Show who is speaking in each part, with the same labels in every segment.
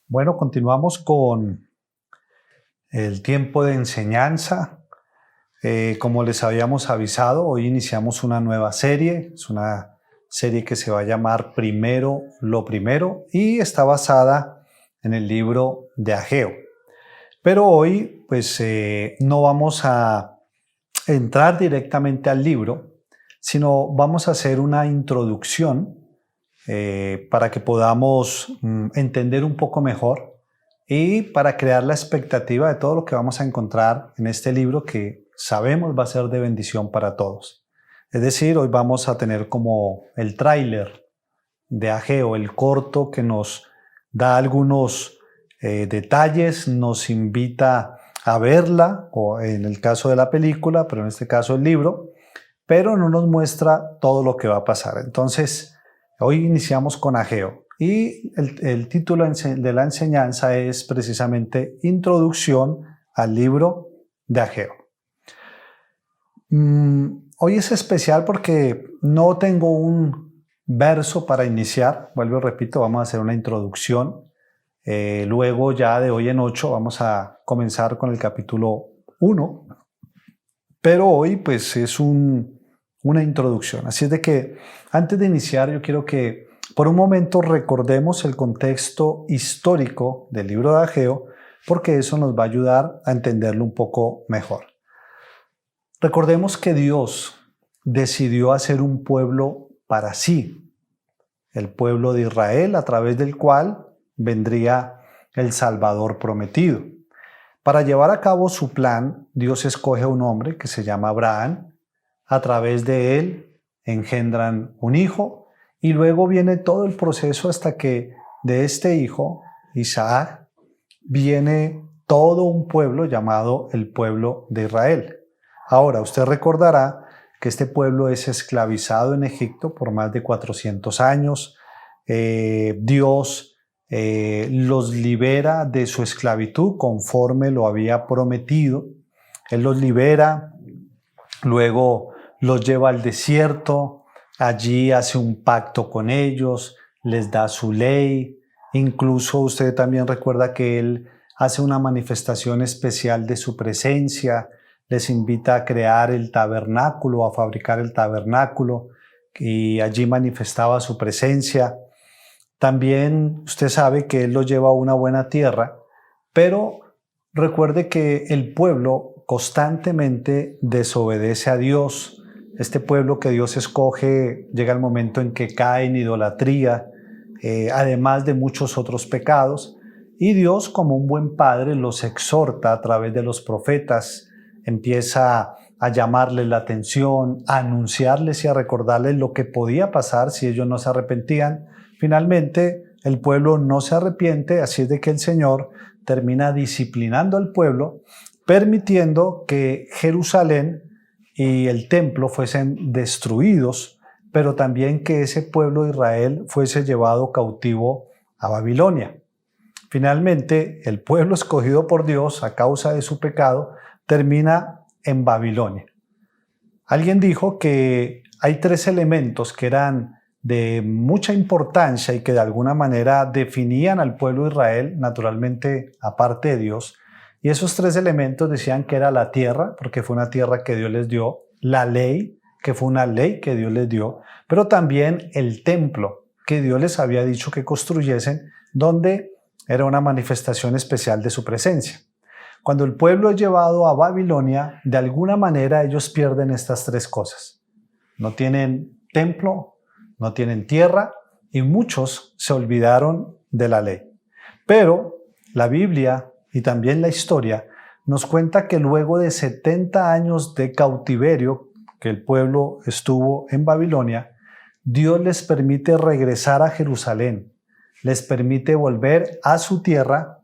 Speaker 1: Bueno, continuamos con el tiempo de enseñanza. Como les habíamos avisado, hoy iniciamos una nueva serie. Es una serie que se va a llamar Primero lo Primero y está basada en el libro de Ageo. Pero hoy, no vamos a entrar directamente al libro, sino vamos a hacer una introducción para que podamos entender un poco mejor y para crear la expectativa de todo lo que vamos a encontrar en este libro que sabemos va a ser de bendición para todos. Es decir, hoy vamos a tener como el tráiler de Ageo, el corto que nos da algunos detalles, nos invita a verla, o en el caso de la película, pero en este caso el libro, pero no nos muestra todo lo que va a pasar. Entonces, hoy iniciamos con Ageo y el título de la enseñanza es precisamente Introducción al libro de Ageo. Hoy es especial porque no tengo un verso para iniciar. Vuelvo y repito, vamos a hacer una introducción. Luego ya de hoy en 8 vamos a comenzar con el capítulo 1. Pero hoy es una introducción. Así es de que antes de iniciar yo quiero que por un momento recordemos el contexto histórico del libro de Ageo, porque eso nos va a ayudar a entenderlo un poco mejor. Recordemos que Dios decidió hacer un pueblo para sí, el pueblo de Israel, a través del cual vendría el Salvador prometido. Para llevar a cabo su plan, Dios escoge a un hombre que se llama Abraham. A través de él engendran un hijo y luego viene todo el proceso hasta que de este hijo, Isaac, viene todo un pueblo llamado el pueblo de Israel. Ahora, usted recordará que este pueblo es esclavizado en Egipto por más de 400 años. Dios los libera de su esclavitud conforme lo había prometido. Él los libera, luego los lleva al desierto, allí hace un pacto con ellos, les da su ley. Incluso usted también recuerda que Él hace una manifestación especial de su presencia, les invita a crear el tabernáculo, a fabricar el tabernáculo, y allí manifestaba su presencia. También usted sabe que Él los lleva a una buena tierra, pero recuerde que el pueblo constantemente desobedece a Dios. Este pueblo que Dios escoge llega el momento en que cae en idolatría, además de muchos otros pecados, y Dios, como un buen padre, los exhorta a través de los profetas, empieza a llamarles la atención, a anunciarles y a recordarles lo que podía pasar si ellos no se arrepentían. Finalmente, el pueblo no se arrepiente, así es de que el Señor termina disciplinando al pueblo, permitiendo que Jerusalén y el templo fuesen destruidos, pero también que ese pueblo de Israel fuese llevado cautivo a Babilonia. Finalmente, el pueblo escogido por Dios a causa de su pecado termina en Babilonia. Alguien dijo que hay 3 elementos que eran de mucha importancia y que de alguna manera definían al pueblo de Israel, naturalmente aparte de Dios. Y esos 3 elementos decían que era la tierra, porque fue una tierra que Dios les dio, la ley, que fue una ley que Dios les dio, pero también el templo, que Dios les había dicho que construyesen, donde era una manifestación especial de su presencia. Cuando el pueblo es llevado a Babilonia, de alguna manera ellos pierden estas 3 cosas. No tienen templo, no tienen tierra y muchos se olvidaron de la ley. Pero la Biblia y también la historia nos cuenta que luego de 70 años de cautiverio que el pueblo estuvo en Babilonia, Dios les permite regresar a Jerusalén, les permite volver a su tierra.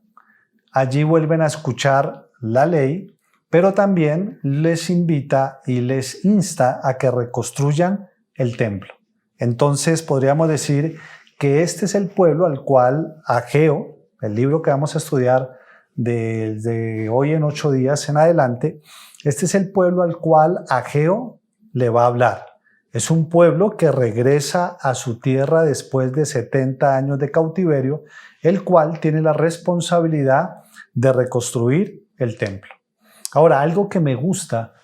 Speaker 1: Allí vuelven a escuchar la ley, pero también les invita y les insta a que reconstruyan el templo. Entonces podríamos decir que este es el pueblo al cual Ageo, el libro que vamos a estudiar desde hoy en 8 días en adelante, este es el pueblo al cual Ageo le va a hablar. Es un pueblo que regresa a su tierra después de 70 años de cautiverio, el cual tiene la responsabilidad de reconstruir el templo. Ahora, algo que me gusta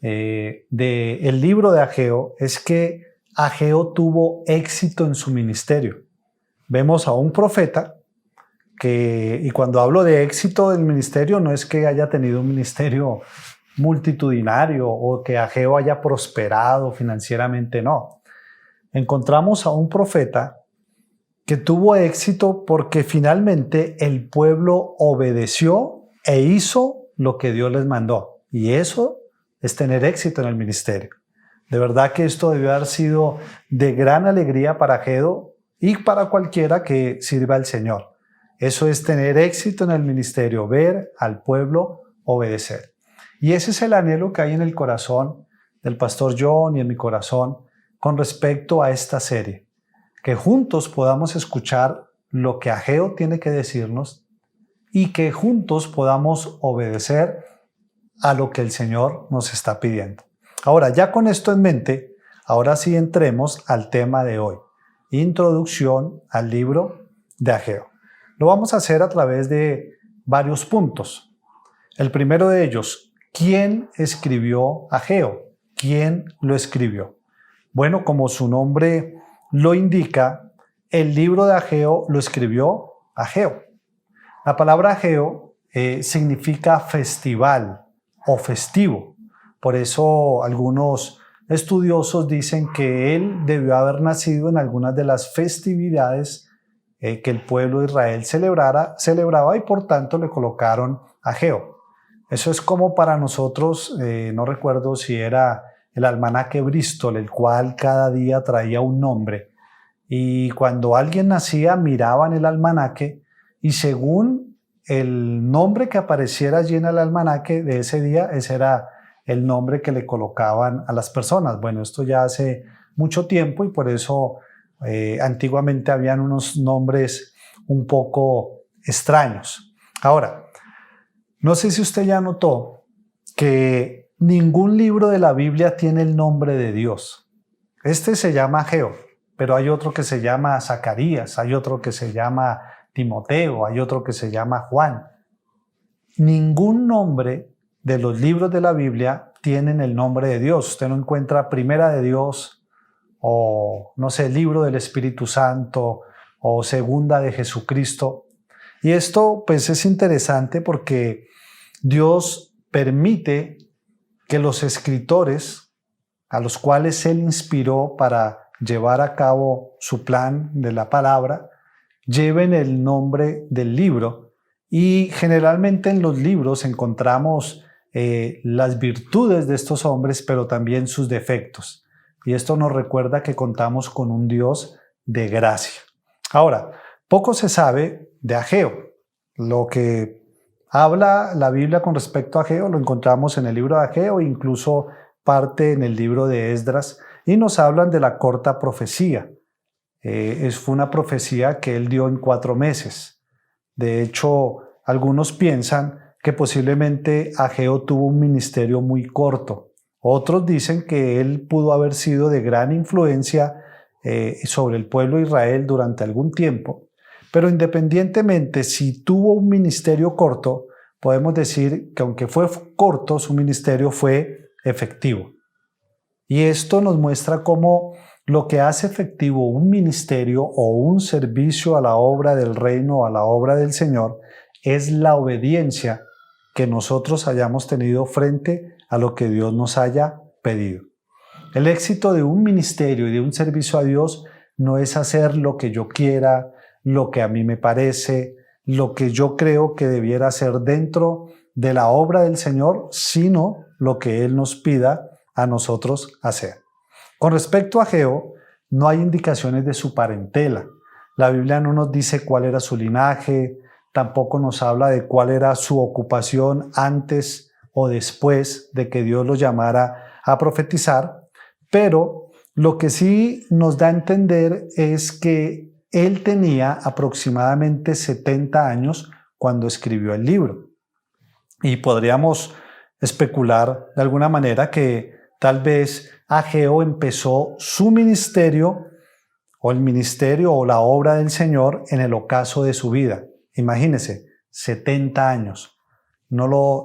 Speaker 1: del libro de Ageo es que Ageo tuvo éxito en su ministerio. Vemos a un profeta y cuando hablo de éxito del ministerio, no es que haya tenido un ministerio multitudinario o que Ageo haya prosperado financieramente, no. Encontramos a un profeta que tuvo éxito porque finalmente el pueblo obedeció e hizo lo que Dios les mandó. Y eso es tener éxito en el ministerio. De verdad que esto debió haber sido de gran alegría para Ageo y para cualquiera que sirva al Señor. Eso es tener éxito en el ministerio, ver al pueblo obedecer. Y ese es el anhelo que hay en el corazón del pastor John y en mi corazón con respecto a esta serie. Que juntos podamos escuchar lo que Ageo tiene que decirnos y que juntos podamos obedecer a lo que el Señor nos está pidiendo. Ahora, ya con esto en mente, ahora sí entremos al tema de hoy. Introducción al libro de Ageo. Lo vamos a hacer a través de varios puntos. El primero de ellos, ¿quién escribió Ageo? ¿Quién lo escribió? Bueno, como su nombre lo indica, el libro de Ageo lo escribió Ageo. La palabra Ageo significa festival o festivo. Por eso algunos estudiosos dicen que él debió haber nacido en algunas de las festividades que el pueblo de Israel celebraba y por tanto le colocaron Ageo. Eso es como para nosotros, no recuerdo si era el almanaque Bristol, el cual cada día traía un nombre. Y cuando alguien nacía, miraban el almanaque y según el nombre que apareciera allí en el almanaque de ese día, ese era el nombre que le colocaban a las personas. Bueno, esto ya hace mucho tiempo y por eso antiguamente habían unos nombres un poco extraños. Ahora, no sé si usted ya notó que ningún libro de la Biblia tiene el nombre de Dios. Este se llama Ageo, pero hay otro que se llama Zacarías, hay otro que se llama Timoteo, hay otro que se llama Juan. Ningún nombre de los libros de la Biblia tienen el nombre de Dios. Usted no encuentra Primera de Dios o, no sé, Libro del Espíritu Santo o Segunda de Jesucristo. Y esto pues es interesante porque Dios permite que los escritores a los cuales Él inspiró para llevar a cabo su plan de la palabra, lleven el nombre del libro. Y generalmente en los libros encontramos las virtudes de estos hombres, pero también sus defectos. Y esto nos recuerda que contamos con un Dios de gracia. Ahora, poco se sabe de Ageo. Lo que habla la Biblia con respecto a Ageo lo encontramos en el libro de Ageo, incluso parte en el libro de Esdras, y nos hablan de la corta profecía. Fue una profecía que él dio en 4 meses. De hecho, algunos piensan que posiblemente Ageo tuvo un ministerio muy corto. Otros dicen que él pudo haber sido de gran influencia sobre el pueblo de Israel durante algún tiempo. Pero independientemente si tuvo un ministerio corto, podemos decir que aunque fue corto, su ministerio fue efectivo. Y esto nos muestra cómo lo que hace efectivo un ministerio o un servicio a la obra del reino, a la obra del Señor, es la obediencia que nosotros hayamos tenido frente a lo que Dios nos haya pedido. El éxito de un ministerio y de un servicio a Dios no es hacer lo que yo quiera, lo que a mí me parece, lo que yo creo que debiera hacer dentro de la obra del Señor, sino lo que Él nos pida a nosotros hacer. Con respecto a Ageo, no hay indicaciones de su parentela. La Biblia no nos dice cuál era su linaje, tampoco nos habla de cuál era su ocupación antes o después de que Dios lo llamara a profetizar, pero lo que sí nos da a entender es que él tenía aproximadamente 70 años cuando escribió el libro. Y podríamos especular de alguna manera que Tal vez Ageo empezó su ministerio o el ministerio o la obra del Señor en el ocaso de su vida. Imagínese, 70 años.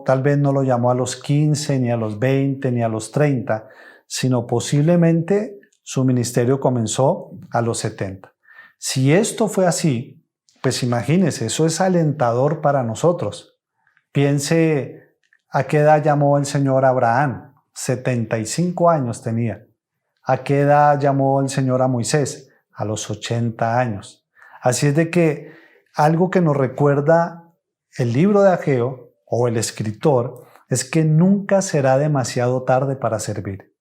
Speaker 1: Tal vez no lo llamó a los 15, ni a los 20, ni a los 30, sino posiblemente su ministerio comenzó a los 70. Si esto fue así, pues imagínese, eso es alentador para nosotros. Piense a qué edad llamó el Señor a Abraham. 75 años tenía. ¿A qué edad llamó el Señor a Moisés? A los 80 años. Así es de que algo que nos recuerda el libro de Ageo o el escritor es que nunca será demasiado tarde para servir.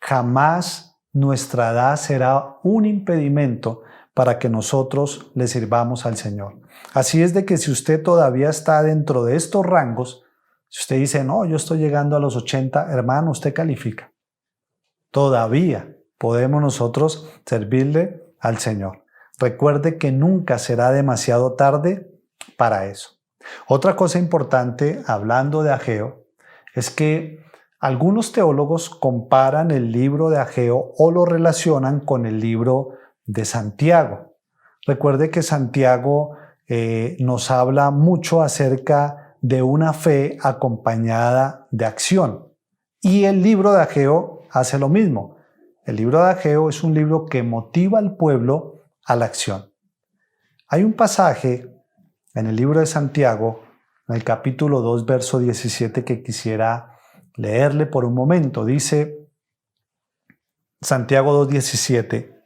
Speaker 1: Jamás nuestra edad será un impedimento para que nosotros le sirvamos al Señor. Así es de que si usted todavía está dentro de estos rangos, si usted dice, no, yo estoy llegando a los 80, hermano, usted califica. Todavía podemos nosotros servirle al Señor. Recuerde que nunca será demasiado tarde para eso. Otra cosa importante, hablando de Ageo, es que algunos teólogos comparan el libro de Ageo o lo relacionan con el libro de Santiago. Recuerde que Santiago nos habla mucho acerca de una fe acompañada de acción. Y el libro de Ageo hace lo mismo. El libro de Ageo es un libro que motiva al pueblo a la acción. Hay un pasaje en el libro de Santiago, en el capítulo 2, verso 17, que quisiera leerle por un momento. Dice Santiago 2:17,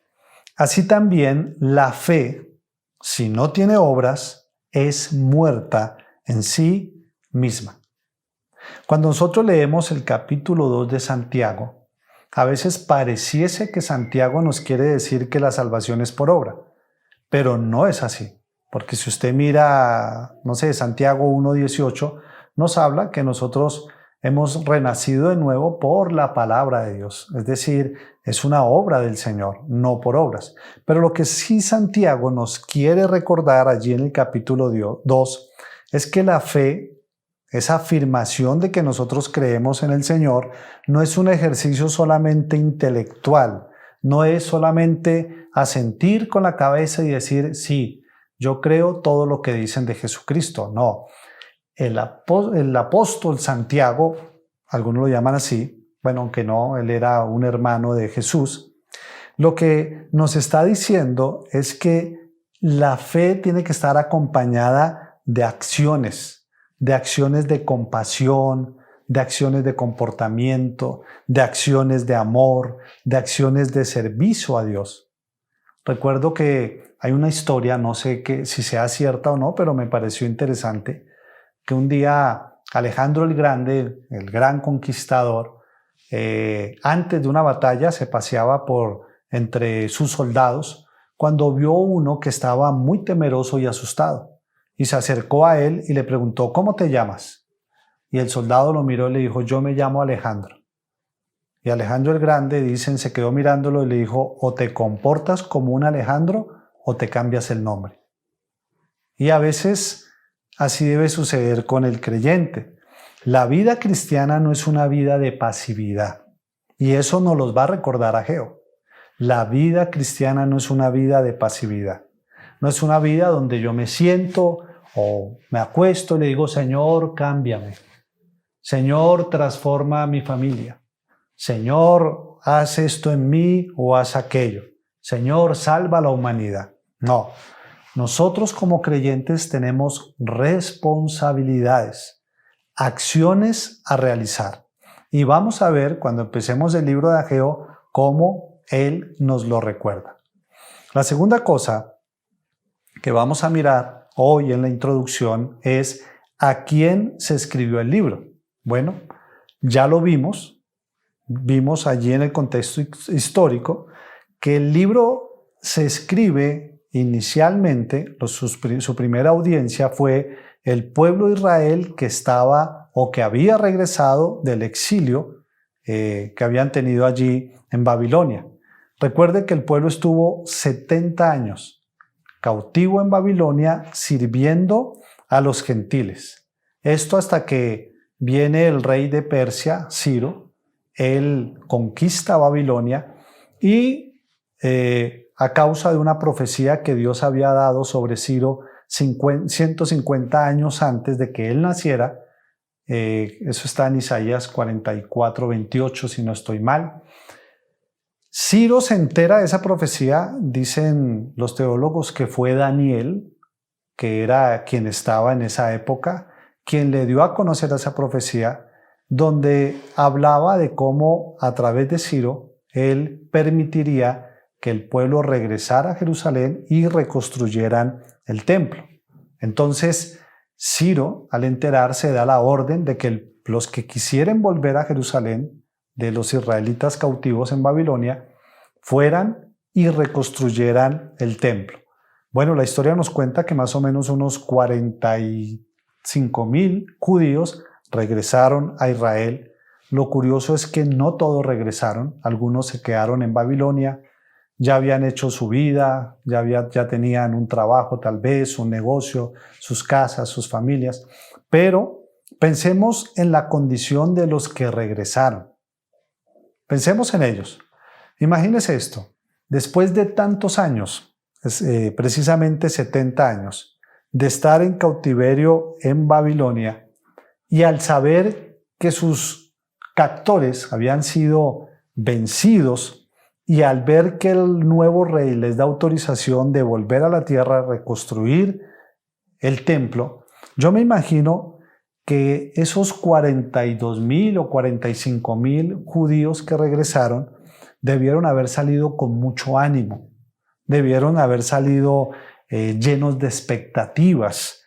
Speaker 1: así también la fe, si no tiene obras, es muerta en sí misma. Cuando nosotros leemos el capítulo 2 de Santiago, a veces pareciese que Santiago nos quiere decir que la salvación es por obra, pero no es así. Porque si usted mira, no sé, Santiago 1:18, nos habla que nosotros hemos renacido de nuevo por la palabra de Dios. Es decir, es una obra del Señor, no por obras. Pero lo que sí Santiago nos quiere recordar allí en el capítulo 2 es que la fe, esa afirmación de que nosotros creemos en el Señor, no es un ejercicio solamente intelectual, no es solamente asentir con la cabeza y decir, sí, yo creo todo lo que dicen de Jesucristo. No, el apóstol Santiago, algunos lo llaman así, bueno, aunque no, él era un hermano de Jesús, lo que nos está diciendo es que la fe tiene que estar acompañada de acciones de compasión, de acciones de comportamiento, de acciones de amor, de acciones de servicio a Dios. Recuerdo que hay una historia, no sé si sea cierta o no, pero me pareció interesante, que un día Alejandro el Grande, el gran conquistador, antes de una batalla se paseaba entre sus soldados cuando vio uno que estaba muy temeroso y asustado. Y se acercó a él y le preguntó, ¿cómo te llamas? Y el soldado lo miró y le dijo, yo me llamo Alejandro. Y Alejandro el Grande, dicen, se quedó mirándolo y le dijo, o te comportas como un Alejandro o te cambias el nombre. Y a veces así debe suceder con el creyente. La vida cristiana no es una vida de pasividad. Y eso nos los va a recordar Ageo. La vida cristiana no es una vida de pasividad. No es una vida donde yo me siento o me acuesto y le digo, Señor, cámbiame. Señor, transforma mi familia. Señor, haz esto en mí o haz aquello. Señor, salva a la humanidad. No, nosotros como creyentes tenemos responsabilidades, acciones a realizar. Y vamos a ver cuando empecemos el libro de Ageo cómo él nos lo recuerda. La segunda cosa que vamos a mirar hoy en la introducción es a quién se escribió el libro. Bueno, ya lo vimos allí en el contexto histórico que el libro se escribe inicialmente, su primera audiencia fue el pueblo de Israel que estaba o que había regresado del exilio que habían tenido allí en Babilonia. Recuerde que el pueblo estuvo 70 años cautivo en Babilonia sirviendo a los gentiles. Esto hasta que viene el rey de Persia, Ciro, él conquista Babilonia y a causa de una profecía que Dios había dado sobre Ciro 150 años antes de que él naciera, eso está en Isaías 44, 28, si no estoy mal. Ciro se entera de esa profecía, dicen los teólogos que fue Daniel, que era quien estaba en esa época, quien le dio a conocer esa profecía, donde hablaba de cómo a través de Ciro él permitiría que el pueblo regresara a Jerusalén y reconstruyeran el templo. Entonces, Ciro, al enterarse, da la orden de que los que quisieran volver a Jerusalén, de los israelitas cautivos en Babilonia, fueran y reconstruyeran el templo. Bueno, la historia nos cuenta que más o menos unos 45,000 judíos regresaron a Israel. Lo curioso es que no todos regresaron, algunos se quedaron en Babilonia, ya habían hecho su vida, ya tenían un trabajo tal vez, un negocio, sus casas, sus familias, pero pensemos en la condición de los que regresaron. Pensemos en ellos. Imagínense esto, después de tantos años, precisamente 70 años, de estar en cautiverio en Babilonia, y al saber que sus captores habían sido vencidos, y al ver que el nuevo rey les da autorización de volver a la tierra a reconstruir el templo, yo me imagino que esos 42,000 o 45,000 judíos que regresaron debieron haber salido con mucho ánimo, debieron haber salido llenos de expectativas,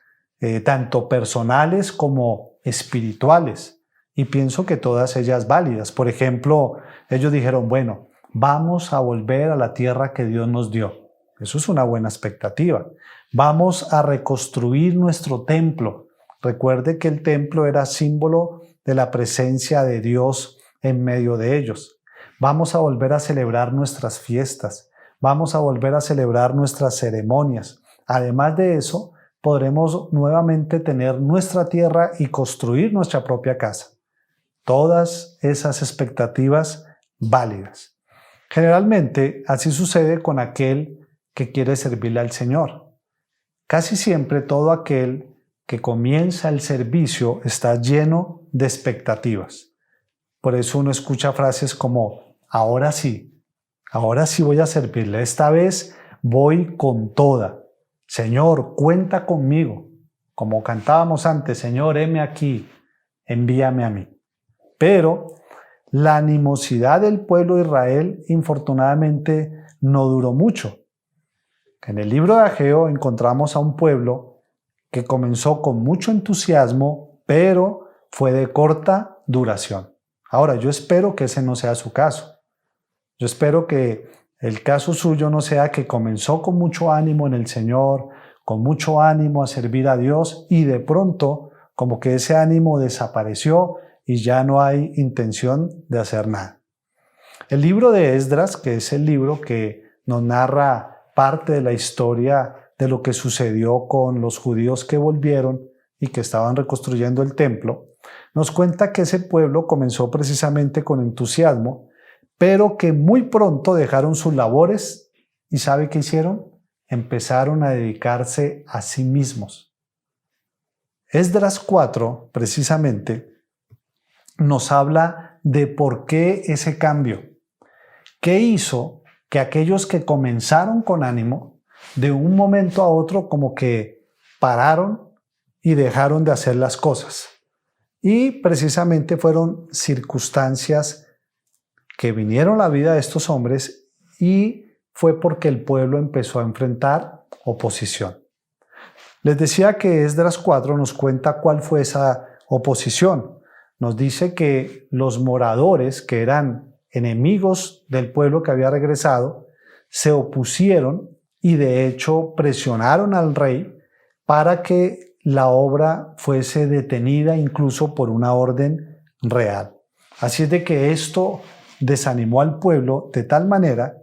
Speaker 1: tanto personales como espirituales, y pienso que todas ellas válidas. Por ejemplo, ellos dijeron, bueno, vamos a volver a la tierra que Dios nos dio. Eso es una buena expectativa. Vamos a reconstruir nuestro templo. Recuerde que el templo era símbolo de la presencia de Dios en medio de ellos. Vamos a volver a celebrar nuestras fiestas. Vamos a volver a celebrar nuestras ceremonias. Además de eso, podremos nuevamente tener nuestra tierra y construir nuestra propia casa. Todas esas expectativas válidas. Generalmente así sucede con aquel que quiere servirle al Señor. Casi siempre todo aquel que comienza el servicio está lleno de expectativas. Por eso uno escucha frases como, ahora sí voy a servirle, esta vez voy con toda. Señor, cuenta conmigo. Como cantábamos antes, Señor, heme aquí, envíame a mí. Pero la animosidad del pueblo de Israel, infortunadamente, no duró mucho. En el libro de Ageo encontramos a un pueblo que comenzó con mucho entusiasmo, pero fue de corta duración. Ahora, yo espero que ese no sea su caso. Yo espero que el caso suyo no sea que comenzó con mucho ánimo en el Señor, con mucho ánimo a servir a Dios, y de pronto, como que ese ánimo desapareció y ya no hay intención de hacer nada. El libro de Esdras, que es el libro que nos narra parte de la historia de lo que sucedió con los judíos que volvieron y que estaban reconstruyendo el templo, nos cuenta que ese pueblo comenzó precisamente con entusiasmo, pero que muy pronto dejaron sus labores y ¿sabe qué hicieron? Empezaron a dedicarse a sí mismos. Esdras 4, precisamente, nos habla de por qué ese cambio. ¿Qué hizo que aquellos que comenzaron con ánimo, de un momento a otro como que pararon y dejaron de hacer las cosas? Y precisamente fueron circunstancias que vinieron a la vida de estos hombres y fue porque el pueblo empezó a enfrentar oposición. Les decía que Esdras 4 nos cuenta cuál fue esa oposición. Nos dice que los moradores, que eran enemigos del pueblo que había regresado, se opusieron y de hecho presionaron al rey para que la obra fuese detenida incluso por una orden real. Así es de que esto desanimó al pueblo de tal manera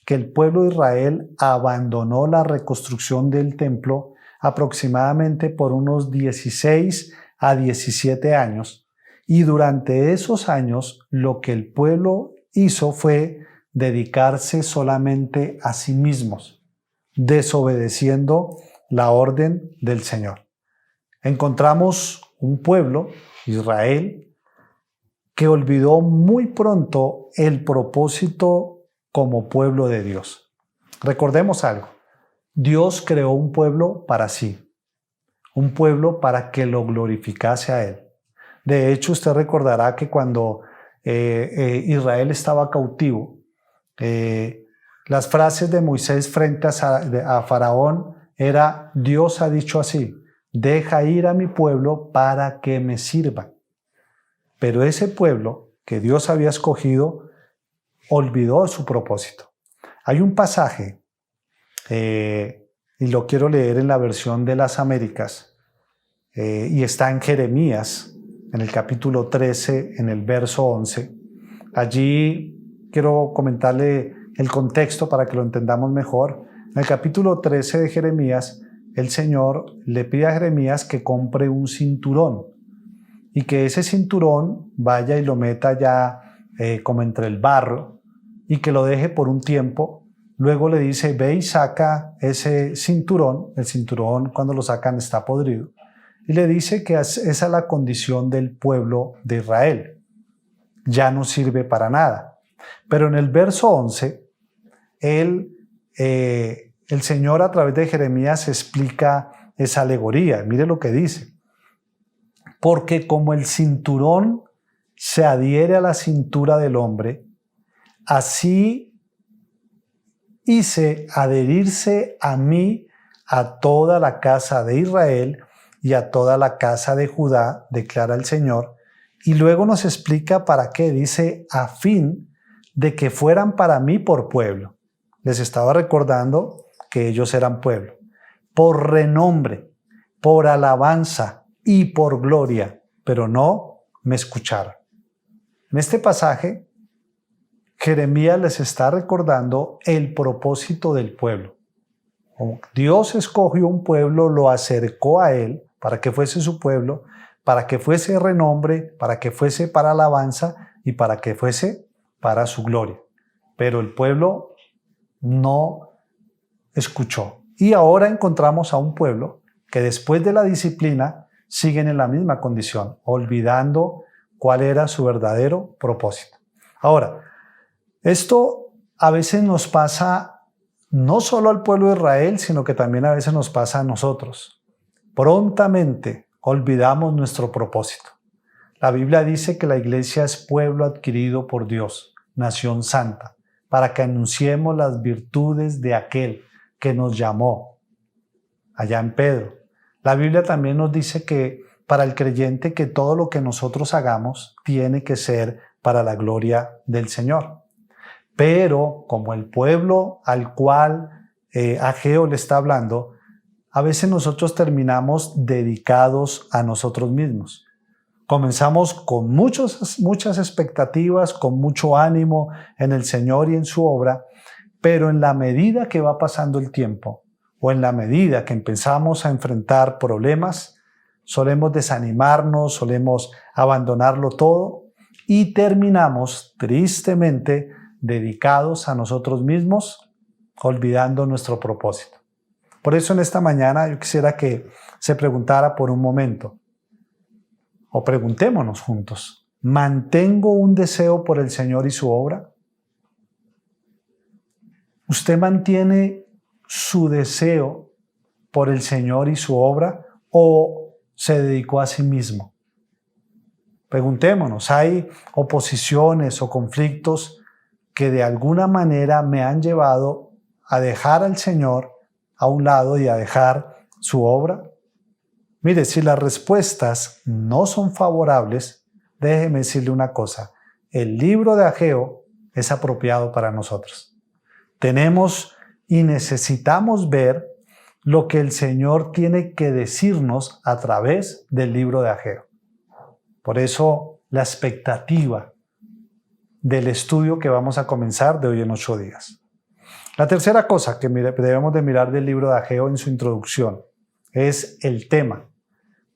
Speaker 1: que el pueblo de Israel abandonó la reconstrucción del templo aproximadamente por unos 16 a 17 años, Y durante esos años lo que el pueblo hizo fue dedicarse solamente a sí mismos, desobedeciendo la orden del Señor. Encontramos un pueblo, Israel, que olvidó muy pronto el propósito como pueblo de Dios. Recordemos algo, Dios creó un pueblo para sí, un pueblo para que lo glorificase a Él. De hecho, usted recordará que cuando Israel estaba cautivo, las frases de Moisés frente a Faraón era: Dios ha dicho así, deja ir a mi pueblo para que me sirva. Pero ese pueblo que Dios había escogido olvidó su propósito. Hay un pasaje, y lo quiero leer en la versión de las Américas, y está en Jeremías, en el capítulo 13, en el verso 11. Allí quiero comentarle el contexto para que lo entendamos mejor. En el capítulo 13 de Jeremías, el Señor le pide a Jeremías que compre un cinturón y que ese cinturón vaya y lo meta ya como entre el barro y que lo deje por un tiempo. Luego le dice: ve y saca ese cinturón. El cinturón, cuando lo sacan, está podrido. Y le dice que esa es la condición del pueblo de Israel. Ya no sirve para nada. Pero en el verso 11, el Señor a través de Jeremías explica esa alegoría. Mire lo que dice: porque como el cinturón se adhiere a la cintura del hombre, así hice adherirse a mí a toda la casa de Israel y a toda la casa de Judá, declara el Señor. Y luego nos explica para qué. Dice: a fin de que fueran para mí por pueblo. Les estaba recordando que ellos eran pueblo. Por renombre, por alabanza y por gloria, pero no me escucharon. En este pasaje, Jeremías les está recordando el propósito del pueblo. Dios escogió un pueblo, lo acercó a Él para que fuese su pueblo, para que fuese renombre, para que fuese para alabanza y para que fuese para su gloria. Pero el pueblo no escuchó. Y ahora encontramos a un pueblo que después de la disciplina siguen en la misma condición, olvidando cuál era su verdadero propósito. Ahora, esto a veces nos pasa no solo al pueblo de Israel, sino que también a veces nos pasa a nosotros. Prontamente olvidamos nuestro propósito. La Biblia dice que la iglesia es pueblo adquirido por Dios, nación santa, para que anunciemos las virtudes de aquel que nos llamó. Allá en Pedro. La Biblia también nos dice que para el creyente que todo lo que nosotros hagamos tiene que ser para la gloria del Señor. Pero como el pueblo al cual Ageo le está hablando, a veces nosotros terminamos dedicados a nosotros mismos. Comenzamos con muchas expectativas, con mucho ánimo en el Señor y en su obra, pero en la medida que va pasando el tiempo, o en la medida que empezamos a enfrentar problemas, solemos desanimarnos, solemos abandonarlo todo y terminamos tristemente dedicados a nosotros mismos, olvidando nuestro propósito. Por eso en esta mañana yo quisiera que se preguntara por un momento, o preguntémonos juntos: ¿mantengo un deseo por el Señor y su obra? ¿Usted mantiene su deseo por el Señor y su obra o se dedicó a sí mismo? Preguntémonos, ¿hay oposiciones o conflictos que de alguna manera me han llevado a dejar al Señor a un lado y a dejar su obra? Mire, si las respuestas no son favorables, déjeme decirle una cosa: el libro de Ageo es apropiado para nosotros. Tenemos y necesitamos ver lo que el Señor tiene que decirnos a través del libro de Ageo. Por eso la expectativa del estudio que vamos a comenzar de hoy en 8 días. La tercera cosa que debemos de mirar del libro de Ageo en su introducción es el tema.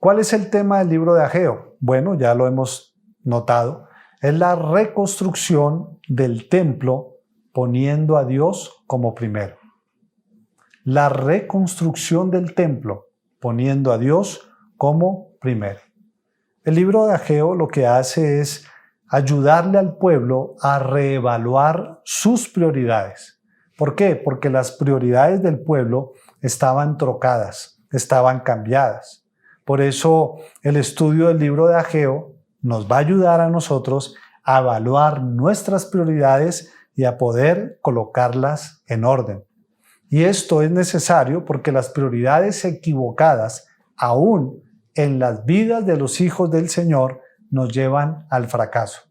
Speaker 1: ¿Cuál es el tema del libro de Ageo? Bueno, ya lo hemos notado, es la reconstrucción del templo poniendo a Dios como primero. La reconstrucción del templo poniendo a Dios como primero. El libro de Ageo lo que hace es ayudarle al pueblo a reevaluar sus prioridades. ¿Por qué? Porque las prioridades del pueblo estaban trocadas, estaban cambiadas. Por eso el estudio del libro de Ageo nos va a ayudar a nosotros a evaluar nuestras prioridades y a poder colocarlas en orden. Y esto es necesario porque las prioridades equivocadas, aún en las vidas de los hijos del Señor, nos llevan al fracaso.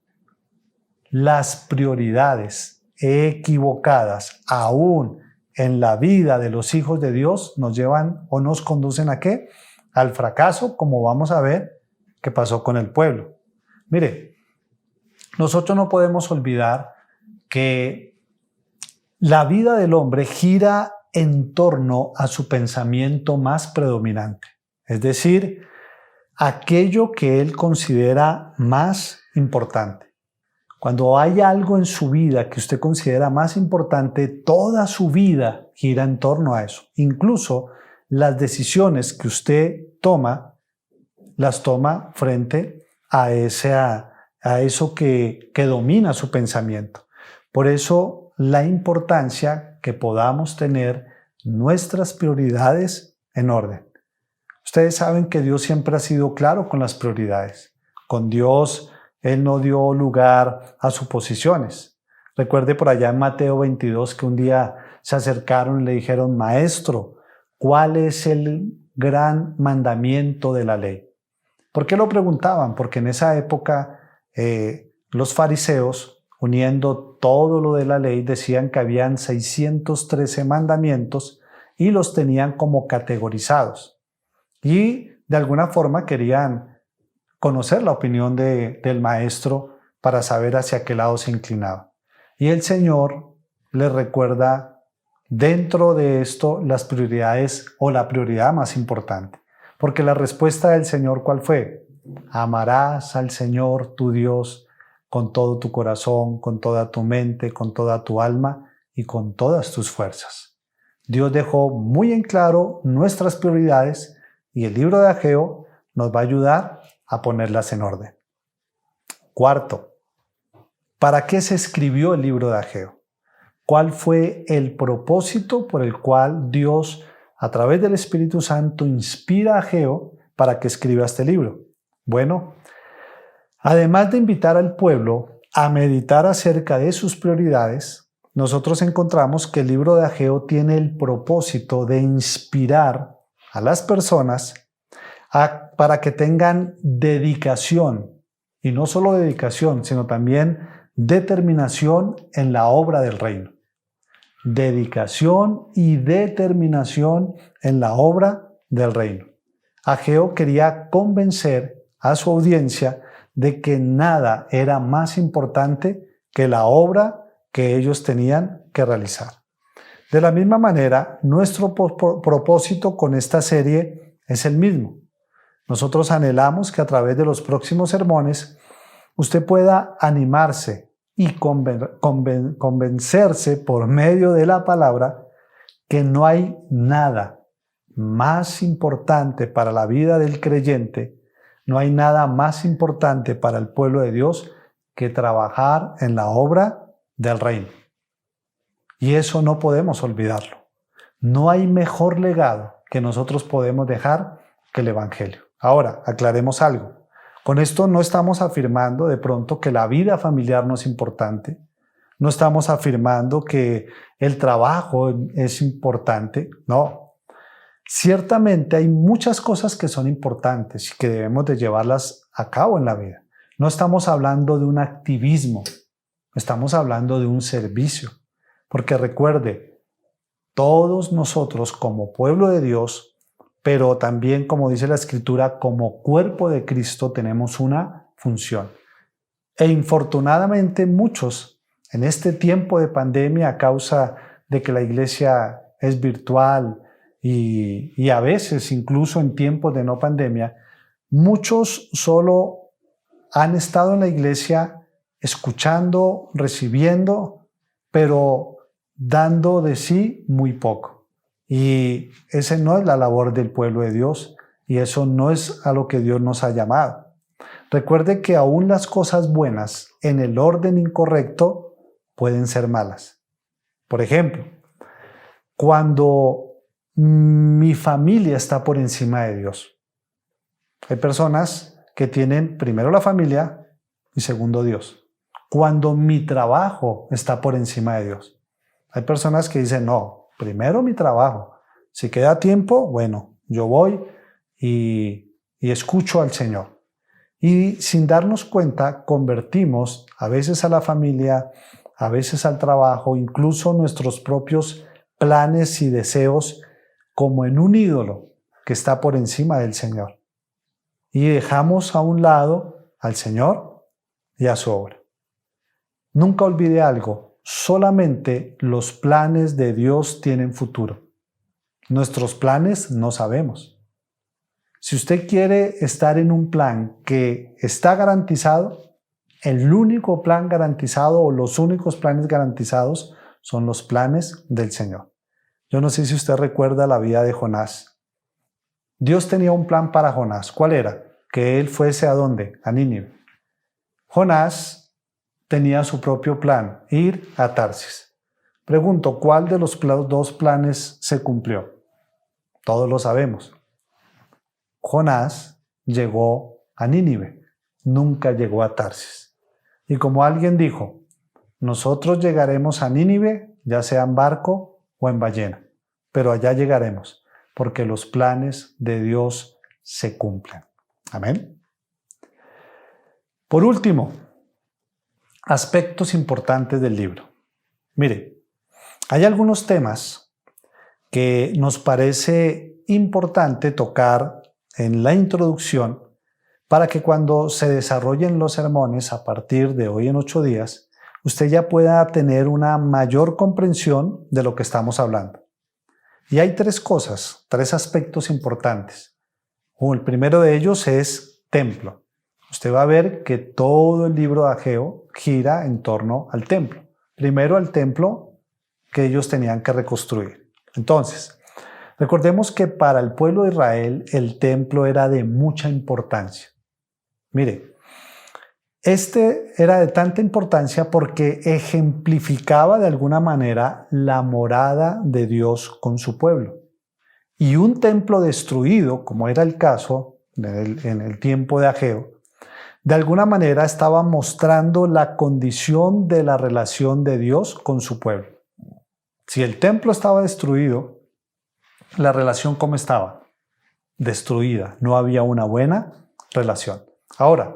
Speaker 1: Las prioridades equivocadas, aún en la vida de los hijos de Dios, nos llevan o nos conducen ¿a qué? Al fracaso, como vamos a ver que pasó con el pueblo. Mire, nosotros no podemos olvidar que la vida del hombre gira en torno a su pensamiento más predominante, es decir, aquello que él considera más importante. Cuando hay algo en su vida que usted considera más importante, toda su vida gira en torno a eso. Incluso las decisiones que usted toma, las toma frente a eso que domina su pensamiento. Por eso la importancia que podamos tener nuestras prioridades en orden. Ustedes saben que Dios siempre ha sido claro con las prioridades. Con Dios, Él no dio lugar a suposiciones. Recuerde por allá en Mateo 22 que un día se acercaron y le dijeron: Maestro, ¿cuál es el gran mandamiento de la ley? ¿Por qué lo preguntaban? Porque en esa época los fariseos, uniendo todo lo de la ley, decían que habían 613 mandamientos y los tenían como categorizados. Y de alguna forma querían conocer la opinión del maestro para saber hacia qué lado se inclinaba. Y el Señor les recuerda dentro de esto las prioridades o la prioridad más importante. Porque la respuesta del Señor, ¿cuál fue? Amarás al Señor tu Dios con todo tu corazón, con toda tu mente, con toda tu alma y con todas tus fuerzas. Dios dejó muy en claro nuestras prioridades y el libro de Ageo nos va a ayudar a ponerlas en orden. Cuarto, ¿para qué se escribió el libro de Ageo? ¿Cuál fue el propósito por el cual Dios, a través del Espíritu Santo, inspira a Ageo para que escriba este libro? Bueno, además de invitar al pueblo a meditar acerca de sus prioridades, nosotros encontramos que el libro de Ageo tiene el propósito de inspirar a las personas para que tengan dedicación, y no solo dedicación, sino también determinación en la obra del reino. Dedicación y determinación en la obra del reino. Ageo quería convencer a su audiencia de que nada era más importante que la obra que ellos tenían que realizar. De la misma manera, nuestro propósito con esta serie es el mismo. Nosotros anhelamos que a través de los próximos sermones usted pueda animarse y convencerse por medio de la palabra que no hay nada más importante para la vida del creyente, no hay nada más importante para el pueblo de Dios que trabajar en la obra del reino. Y eso no podemos olvidarlo. No hay mejor legado que nosotros podemos dejar que el Evangelio. Ahora, aclaremos algo. Con esto no estamos afirmando de pronto que la vida familiar no es importante. No estamos afirmando que el trabajo es importante. No. Ciertamente hay muchas cosas que son importantes y que debemos de llevarlas a cabo en la vida. No estamos hablando de un activismo. Estamos hablando de un servicio. Porque recuerde, todos nosotros como pueblo de Dios, pero también, como dice la Escritura, como cuerpo de Cristo tenemos una función. E infortunadamente muchos en este tiempo de pandemia, a causa de que la iglesia es virtual y a veces incluso en tiempos de no pandemia, muchos solo han estado en la iglesia escuchando, recibiendo, pero dando de sí muy poco. Y esa no es la labor del pueblo de Dios, y eso no es a lo que Dios nos ha llamado. Recuerde que aún las cosas buenas en el orden incorrecto pueden ser malas. Por ejemplo, cuando mi familia está por encima de Dios. Hay personas que tienen primero la familia y segundo Dios. Cuando mi trabajo está por encima de Dios. Hay personas que dicen, no, primero mi trabajo. Si queda tiempo, bueno, yo voy y escucho al Señor. Y sin darnos cuenta, convertimos a veces a la familia, a veces al trabajo, incluso nuestros propios planes y deseos como en un ídolo que está por encima del Señor. Y dejamos a un lado al Señor y a su obra. Nunca olvide algo, solamente los planes de Dios tienen futuro. Nuestros planes no sabemos. Si usted quiere estar en un plan que está garantizado, el único plan garantizado o los únicos planes garantizados son los planes del Señor. Yo no sé si usted recuerda la vida de Jonás. Dios tenía un plan para Jonás. ¿Cuál era? Que él fuese ¿a dónde? A Nínive. Jonás tenía su propio plan, ir a Tarsis. Pregunto, ¿cuál de los dos planes se cumplió? Todos lo sabemos. Jonás llegó a Nínive, nunca llegó a Tarsis. Y como alguien dijo, nosotros llegaremos a Nínive, ya sea en barco o en ballena, pero allá llegaremos, porque los planes de Dios se cumplen. Amén. Por último, aspectos importantes del libro. Mire, hay algunos temas que nos parece importante tocar en la introducción para que cuando se desarrollen los sermones a partir de hoy en 8 días, usted ya pueda tener una mayor comprensión de lo que estamos hablando. Y hay 3 cosas, 3 aspectos importantes. El primero de ellos es templo. Usted va a ver que todo el libro de Ageo gira en torno al templo. Primero al templo que ellos tenían que reconstruir. Entonces, recordemos que para el pueblo de Israel el templo era de mucha importancia. Mire, este era de tanta importancia porque ejemplificaba de alguna manera la morada de Dios con su pueblo. Y un templo destruido, como era el caso en el tiempo de Ageo, de alguna manera estaba mostrando la condición de la relación de Dios con su pueblo. Si el templo estaba destruido, la relación ¿cómo estaba? Destruida. No había una buena relación. Ahora,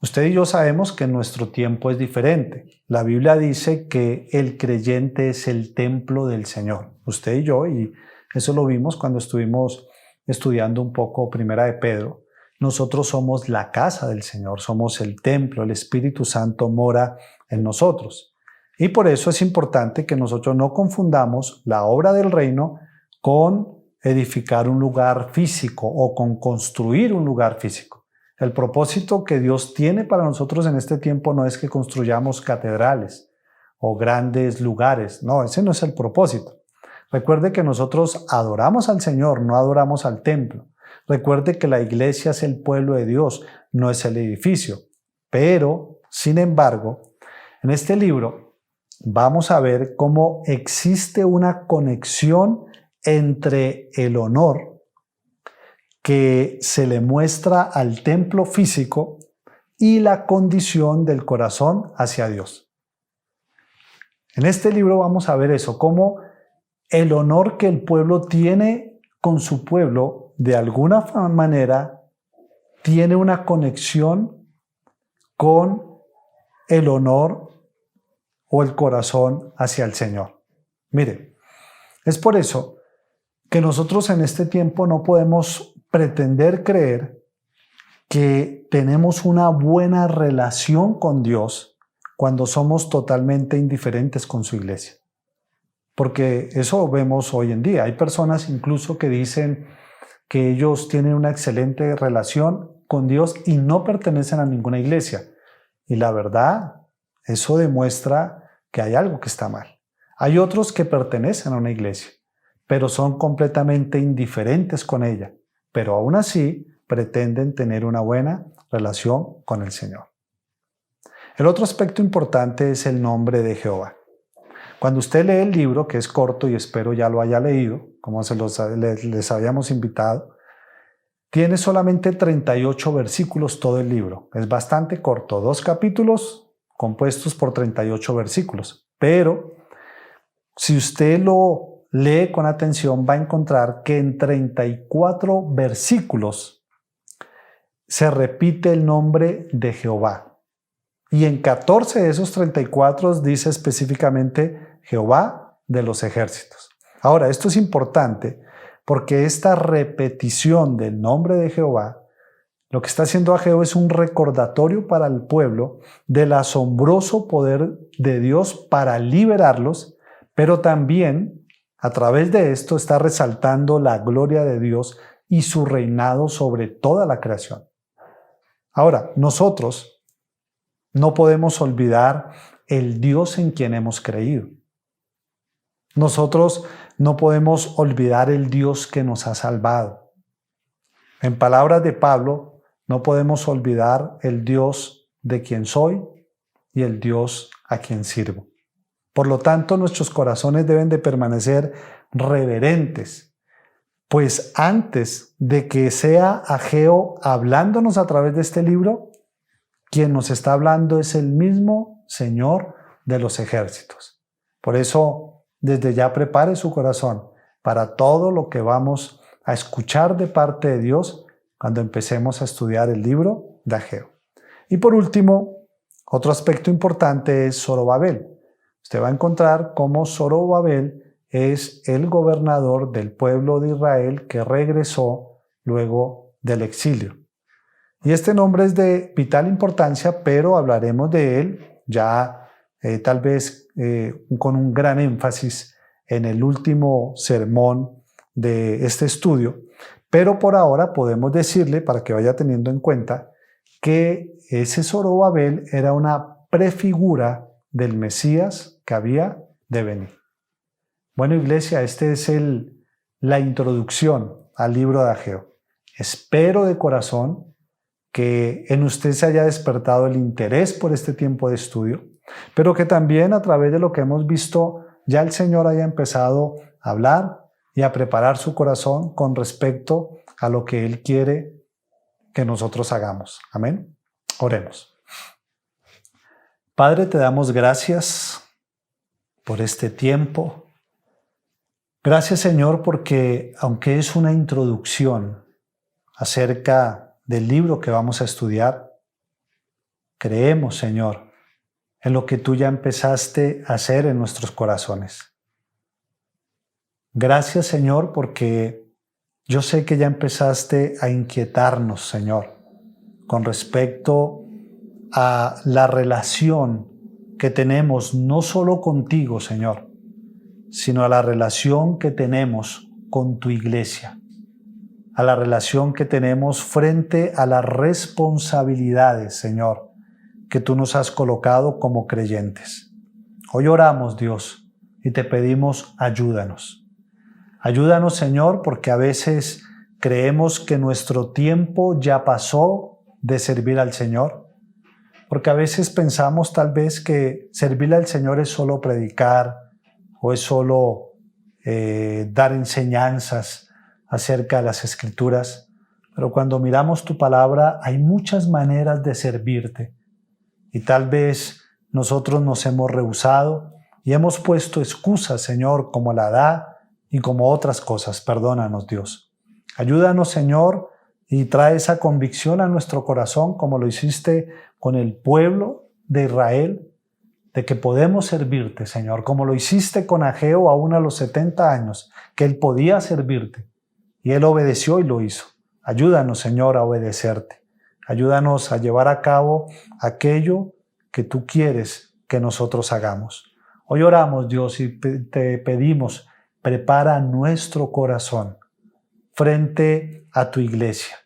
Speaker 1: usted y yo sabemos que nuestro tiempo es diferente. La Biblia dice que el creyente es el templo del Señor. Usted y yo, y eso lo vimos cuando estuvimos estudiando un poco Primera de Pedro. Nosotros somos la casa del Señor, somos el templo, el Espíritu Santo mora en nosotros. Y por eso es importante que nosotros no confundamos la obra del reino con edificar un lugar físico o con construir un lugar físico. El propósito que Dios tiene para nosotros en este tiempo no es que construyamos catedrales o grandes lugares. No, ese no es el propósito. Recuerde que nosotros adoramos al Señor, no adoramos al templo. Recuerde que la iglesia es el pueblo de Dios, no es el edificio. Pero, sin embargo, en este libro vamos a ver cómo existe una conexión entre el honor que se le muestra al templo físico y la condición del corazón hacia Dios. En este libro vamos a ver eso, cómo el honor que el pueblo tiene con su pueblo de alguna manera tiene una conexión con el honor o el corazón hacia el Señor. Mire, es por eso que nosotros en este tiempo no podemos pretender creer que tenemos una buena relación con Dios cuando somos totalmente indiferentes con su iglesia. Porque eso vemos hoy en día. Hay personas incluso que dicen que ellos tienen una excelente relación con Dios y no pertenecen a ninguna iglesia. Y la verdad, eso demuestra que hay algo que está mal. Hay otros que pertenecen a una iglesia, pero son completamente indiferentes con ella, pero aún así pretenden tener una buena relación con el Señor. El otro aspecto importante es el nombre de Jehová. Cuando usted lee el libro, que es corto y espero ya lo haya leído, como les habíamos invitado, tiene solamente 38 versículos todo el libro. Es bastante corto, 2 capítulos compuestos por 38 versículos. Pero si usted lo lee con atención, va a encontrar que en 34 versículos se repite el nombre de Jehová. Y en 14 de esos 34 dice específicamente Jehová de los ejércitos. Ahora, esto es importante porque esta repetición del nombre de Jehová, lo que está haciendo Ageo es un recordatorio para el pueblo del asombroso poder de Dios para liberarlos, pero también a través de esto está resaltando la gloria de Dios y su reinado sobre toda la creación. Ahora, nosotros no podemos olvidar el Dios en quien hemos creído. Nosotros no podemos olvidar el Dios que nos ha salvado. En palabras de Pablo, no podemos olvidar el Dios de quien soy y el Dios a quien sirvo. Por lo tanto, nuestros corazones deben de permanecer reverentes, pues antes de que sea Ageo hablándonos a través de este libro, quien nos está hablando es el mismo Señor de los ejércitos. Por eso, desde ya prepare su corazón para todo lo que vamos a escuchar de parte de Dios cuando empecemos a estudiar el libro de Ageo. Y por último, otro aspecto importante es Zorobabel. Usted va a encontrar cómo Zorobabel es el gobernador del pueblo de Israel que regresó luego del exilio. Y este nombre es de vital importancia, pero hablaremos de él ya tal vez con un gran énfasis en el último sermón de este estudio. Pero por ahora podemos decirle, para que vaya teniendo en cuenta, que ese Zorobabel era una prefigura del Mesías que había de venir. Bueno, iglesia, esta es la introducción al libro de Ageo. Espero de corazón que en usted se haya despertado el interés por este tiempo de estudio, pero que también a través de lo que hemos visto ya el Señor haya empezado a hablar y a preparar su corazón con respecto a lo que Él quiere que nosotros hagamos. Amén. Oremos. Padre, te damos gracias por este tiempo. Gracias, Señor, porque aunque es una introducción acerca del libro que vamos a estudiar, creemos, Señor, en lo que tú ya empezaste a hacer en nuestros corazones. Gracias, Señor, porque yo sé que ya empezaste a inquietarnos, Señor, con respecto a la relación que tenemos no solo contigo, Señor, sino a la relación que tenemos con tu iglesia, a la relación que tenemos frente a las responsabilidades, Señor, que tú nos has colocado como creyentes. Hoy oramos, Dios, y te pedimos ayúdanos. Ayúdanos, Señor, porque a veces creemos que nuestro tiempo ya pasó de servir al Señor, porque a veces pensamos tal vez que servirle al Señor es solo predicar o es solo dar enseñanzas acerca de las Escrituras, pero cuando miramos tu palabra hay muchas maneras de servirte y tal vez nosotros nos hemos rehusado y hemos puesto excusas, Señor, como la edad y como otras cosas. Perdónanos, Dios. Ayúdanos, Señor, y trae esa convicción a nuestro corazón como lo hiciste con el pueblo de Israel, de que podemos servirte, Señor, como lo hiciste con Ageo aún a los 70 años, que él podía servirte. Y él obedeció y lo hizo. Ayúdanos, Señor, a obedecerte. Ayúdanos a llevar a cabo aquello que tú quieres que nosotros hagamos. Hoy oramos, Dios, y te pedimos, prepara nuestro corazón frente a tu iglesia,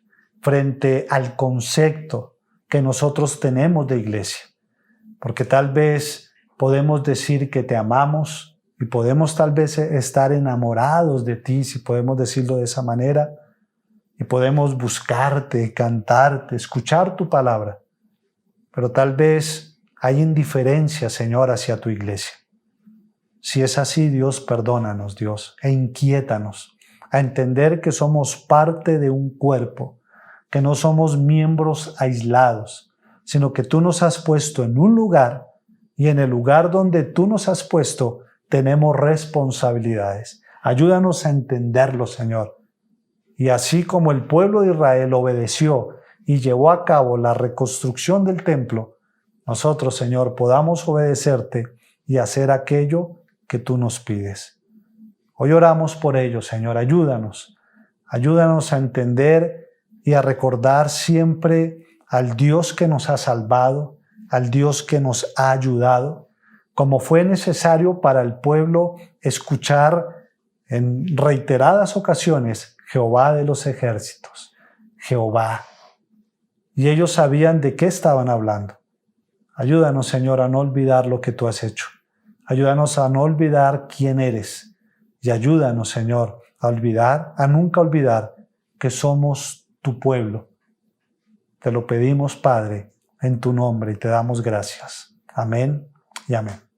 Speaker 1: frente al concepto que nosotros tenemos de iglesia. Porque tal vez podemos decir que te amamos y podemos tal vez estar enamorados de ti, si podemos decirlo de esa manera, y podemos buscarte, cantarte, escuchar tu palabra. Pero tal vez hay indiferencia, Señor, hacia tu iglesia. Si es así, Dios, perdónanos, Dios, e inquiétanos a entender que somos parte de un cuerpo, que no somos miembros aislados, sino que tú nos has puesto en un lugar y en el lugar donde tú nos has puesto tenemos responsabilidades. Ayúdanos a entenderlo, Señor. Y así como el pueblo de Israel obedeció y llevó a cabo la reconstrucción del templo, nosotros, Señor, podamos obedecerte y hacer aquello que tú nos pides. Hoy oramos por ello, Señor. Ayúdanos. Ayúdanos a entender y a recordar siempre al Dios que nos ha salvado, al Dios que nos ha ayudado, como fue necesario para el pueblo escuchar en reiteradas ocasiones Jehová de los ejércitos, Jehová. Y ellos sabían de qué estaban hablando. Ayúdanos, Señor, a no olvidar lo que tú has hecho. Ayúdanos a no olvidar quién eres. Y ayúdanos, Señor, a nunca olvidar que somos tu pueblo. Te lo pedimos, Padre, en tu nombre y te damos gracias. Amén y amén.